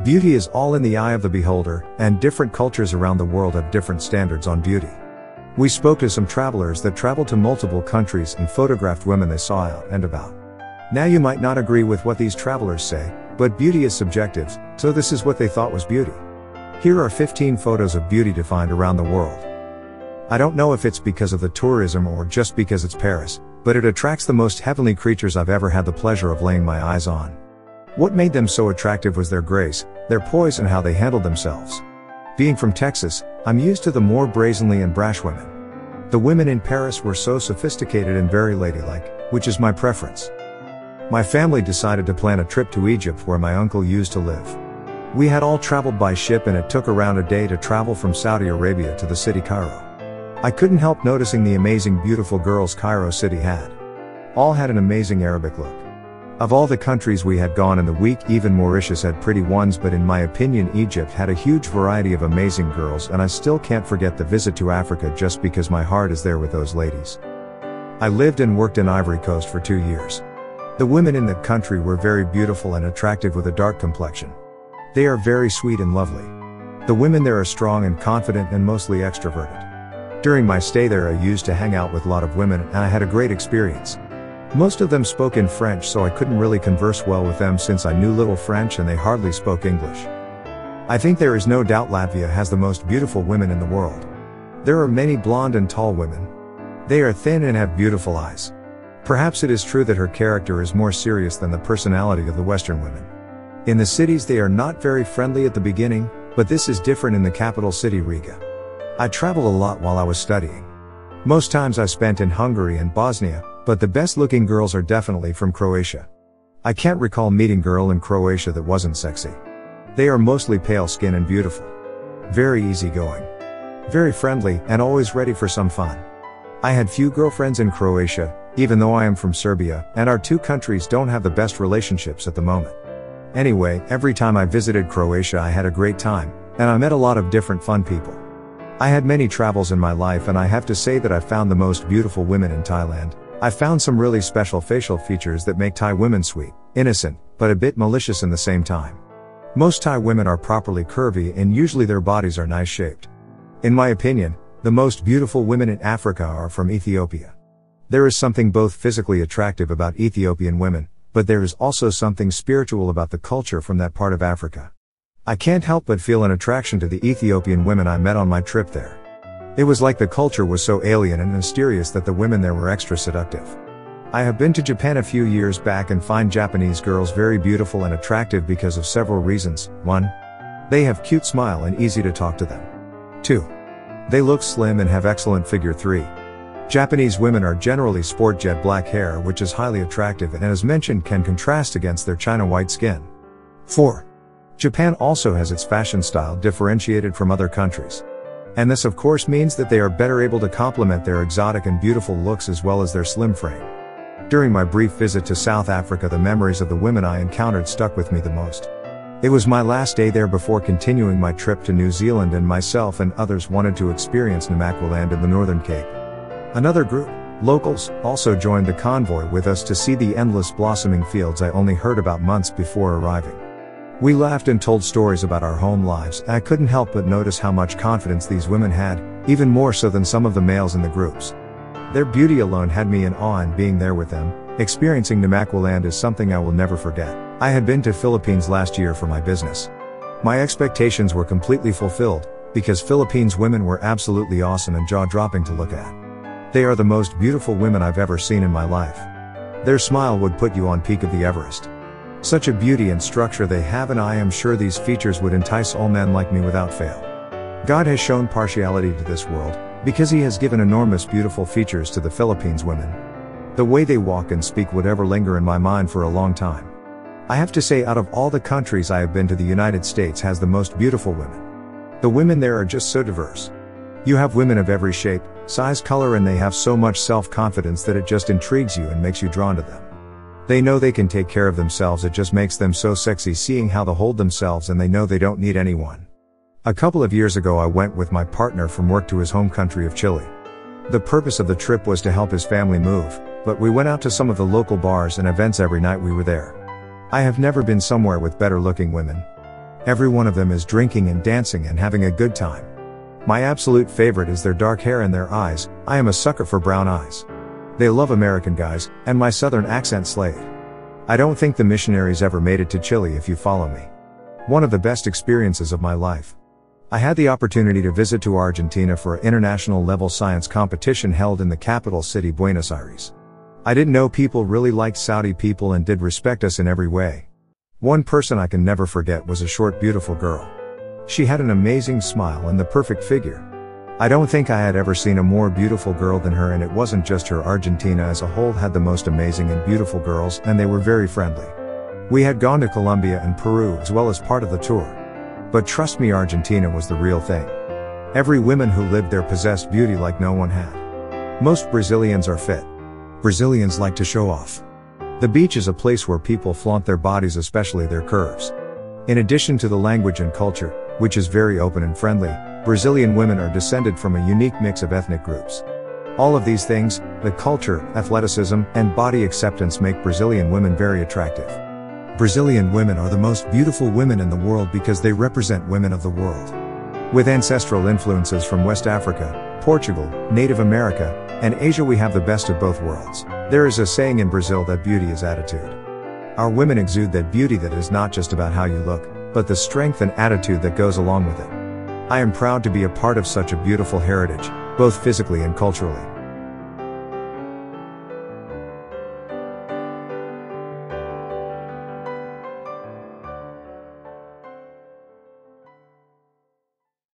Beauty is all in the eye of the beholder, and different cultures around the world have different standards on beauty. We spoke to some travelers that traveled to multiple countries and photographed women they saw out and about. Now you might not agree with what these travelers say, but beauty is subjective, so this is what they thought was beauty. Here are 15 photos of beauty defined around the world. I don't know if it's because of the tourism or just because it's Paris, but it attracts the most heavenly creatures I've ever had the pleasure of laying my eyes on. What made them so attractive was their grace, their poise, and how they handled themselves. Being from Texas, I'm used to the more brazenly and brash women. The women in Paris were so sophisticated and very ladylike, which is my preference. My family decided to plan a trip to Egypt where my uncle used to live. We had all traveled by ship and it took around a day to travel from Saudi Arabia to the city Cairo. I couldn't help noticing the amazing beautiful girls Cairo city had. All had an amazing Arabic look. Of all the countries we had gone in the week, even Mauritius had pretty ones, but in my opinion Egypt had a huge variety of amazing girls, and I still can't forget the visit to Africa just because my heart is there with those ladies. I lived and worked in Ivory Coast for 2 years. The women in the country were very beautiful and attractive with a dark complexion. They are very sweet and lovely. The women there are strong and confident and mostly extroverted. During my stay there I used to hang out with a lot of women and I had a great experience. Most of them spoke in French, so I couldn't really converse well with them since I knew little French and they hardly spoke English. I think there is no doubt Latvia has the most beautiful women in the world. There are many blonde and tall women. They are thin and have beautiful eyes. Perhaps it is true that her character is more serious than the personality of the Western women. In the cities they are not very friendly at the beginning, but this is different in the capital city Riga. I traveled a lot while I was studying. Most times I spent in Hungary and Bosnia, but the best looking girls are definitely from Croatia. I can't recall meeting a girl in Croatia that wasn't sexy. They are mostly pale skin and beautiful. Very easygoing. Very friendly, and always ready for some fun. I had few girlfriends in Croatia, even though I am from Serbia, and our two countries don't have the best relationships at the moment. Anyway, every time I visited Croatia I had a great time, and I met a lot of different fun people. I had many travels in my life and I have to say that I found the most beautiful women in Thailand. I found some really special facial features that make Thai women sweet, innocent, but a bit malicious in the same time. Most Thai women are properly curvy and usually their bodies are nice shaped. In my opinion, the most beautiful women in Africa are from Ethiopia. There is something both physically attractive about Ethiopian women, but there is also something spiritual about the culture from that part of Africa. I can't help but feel an attraction to the Ethiopian women I met on my trip there. It was like the culture was so alien and mysterious that the women there were extra seductive. I have been to Japan a few years back and find Japanese girls very beautiful and attractive because of several reasons. 1. They have cute smile and easy to talk to them. 2. They look slim and have excellent figure. 3. Japanese women are generally sport jet black hair, which is highly attractive and as mentioned can contrast against their china white skin. 4. Japan also has its fashion style differentiated from other countries. And this of course means that they are better able to complement their exotic and beautiful looks as well as their slim frame. During my brief visit to South Africa, the memories of the women I encountered stuck with me the most. It was my last day there before continuing my trip to New Zealand, and myself and others wanted to experience Namaqualand in the Northern Cape. Another group, locals, also joined the convoy with us to see the endless blossoming fields I only heard about months before arriving. We laughed and told stories about our home lives, and I couldn't help but notice how much confidence these women had, even more so than some of the males in the groups. Their beauty alone had me in awe, and being there with them, experiencing Namaqualand is something I will never forget. I had been to Philippines last year for my business. My expectations were completely fulfilled, because Philippines women were absolutely awesome and jaw-dropping to look at. They are the most beautiful women I've ever seen in my life. Their smile would put you on peak of the Everest. Such a beauty and structure they have, and I am sure these features would entice all men like me without fail. God has shown partiality to this world, because he has given enormous beautiful features to the Philippines women. The way they walk and speak would ever linger in my mind for a long time. I have to say, out of all the countries I have been to, the United States has the most beautiful women. The women there are just so diverse. You have women of every shape, size, color, and they have so much self-confidence that it just intrigues you and makes you drawn to them. They know they can take care of themselves, it just makes them so sexy seeing how they hold themselves, and they know they don't need anyone. A couple of years ago I went with my partner from work to his home country of Chile. The purpose of the trip was to help his family move, but we went out to some of the local bars and events every night we were there. I have never been somewhere with better looking women. Every one of them is drinking and dancing and having a good time. My absolute favorite is their dark hair and their eyes. I am a sucker for brown eyes. They love American guys, and my southern accent slayed. I don't think the missionaries ever made it to Chile if you follow me. One of the best experiences of my life. I had the opportunity to visit to Argentina for an international level science competition held in the capital city Buenos Aires. I didn't know people really liked Saudi people and did respect us in every way. One person I can never forget was a short beautiful girl. She had an amazing smile and the perfect figure. I don't think I had ever seen a more beautiful girl than her, and it wasn't just her. Argentina as a whole had the most amazing and beautiful girls, and they were very friendly. We had gone to Colombia and Peru as well as part of the tour. But trust me, Argentina was the real thing. Every woman who lived there possessed beauty like no one had. Most Brazilians are fit. Brazilians like to show off. The beach is a place where people flaunt their bodies, especially their curves. In addition to the language and culture, which is very open and friendly, Brazilian women are descended from a unique mix of ethnic groups. All of these things, the culture, athleticism, and body acceptance, make Brazilian women very attractive. Brazilian women are the most beautiful women in the world because they represent women of the world. With ancestral influences from West Africa, Portugal, Native America, and Asia, we have the best of both worlds. There is a saying in Brazil that beauty is attitude. Our women exude that beauty that is not just about how you look, but the strength and attitude that goes along with it. I am proud to be a part of such a beautiful heritage, both physically and culturally.